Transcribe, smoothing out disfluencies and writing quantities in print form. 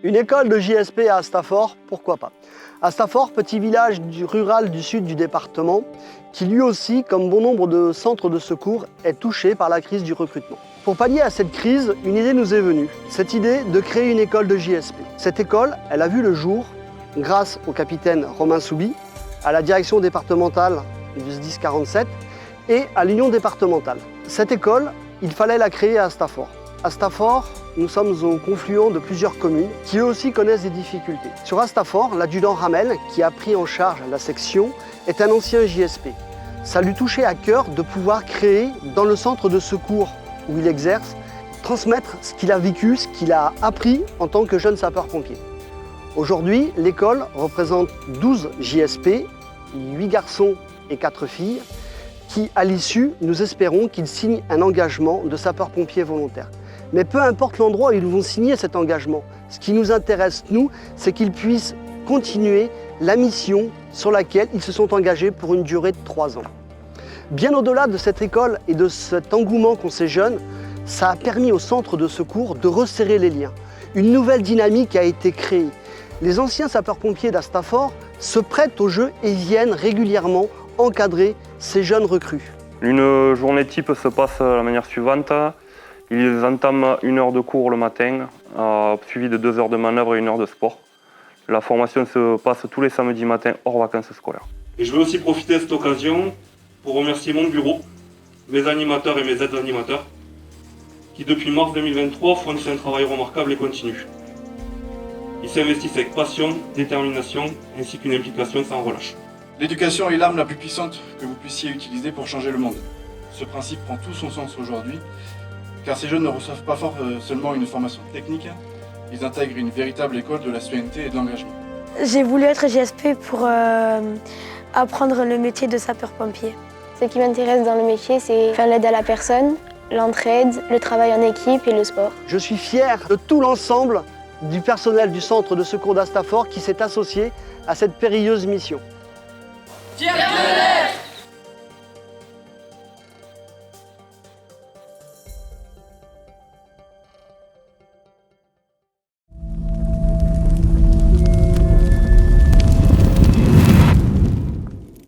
Une école de JSP à Astafort, pourquoi pas? Astafort, petit village rural du sud du département, qui lui aussi, comme bon nombre de centres de secours, est touché par la crise du recrutement. Pour pallier à cette crise, une idée nous est venue. Cette idée de créer une école de JSP. Cette école, elle a vu le jour grâce au capitaine Romain Soubi, à la direction départementale du SDIS 47 et à l'union départementale. Cette école, il fallait la créer à Astafort. Astafort, nous sommes au confluent de plusieurs communes qui eux aussi connaissent des difficultés. Sur Astafort, l'adjudant Ramel, qui a pris en charge la section, est un ancien JSP. Ça lui touchait à cœur de pouvoir créer dans le centre de secours où il exerce, transmettre ce qu'il a vécu, ce qu'il a appris en tant que jeune sapeur-pompier. Aujourd'hui, l'école représente 12 JSP, 8 garçons et 4 filles, qui, à l'issue, nous espérons qu'ils signent un engagement de sapeur-pompier volontaire. Mais peu importe l'endroit où ils vont signer cet engagement, ce qui nous intéresse, nous, c'est qu'ils puissent continuer la mission sur laquelle ils se sont engagés pour une durée de 3 ans. Bien au-delà de cette école et de cet engouement qu'ont ces jeunes, ça a permis au centre de secours de resserrer les liens. Une nouvelle dynamique a été créée. Les anciens sapeurs-pompiers d'Astafort se prêtent au jeu et viennent régulièrement encadrer ces jeunes recrues. Une journée type se passe de la manière suivante. Ils entament 1 heure de cours le matin, suivi de 2 heures de manœuvre et 1 heure de sport. La formation se passe tous les samedis matins hors vacances scolaires. Et je veux aussi profiter de cette occasion pour remercier mon bureau, mes animateurs et mes aides-animateurs, qui depuis mars 2023 font un travail remarquable et continu. Ils s'investissent avec passion, détermination, ainsi qu'une implication sans relâche. L'éducation est l'arme la plus puissante que vous puissiez utiliser pour changer le monde. Ce principe prend tout son sens aujourd'hui, car ces jeunes ne reçoivent pas seulement une formation technique, ils intègrent une véritable école de la citoyenneté et de l'engagement. J'ai voulu être JSP pour apprendre le métier de sapeur-pompier. Ce qui m'intéresse dans le métier, c'est faire l'aide à la personne, l'entraide, le travail en équipe et le sport. Je suis fier de tout l'ensemble du personnel du centre de secours d'Astafort qui s'est associé à cette périlleuse mission. Fier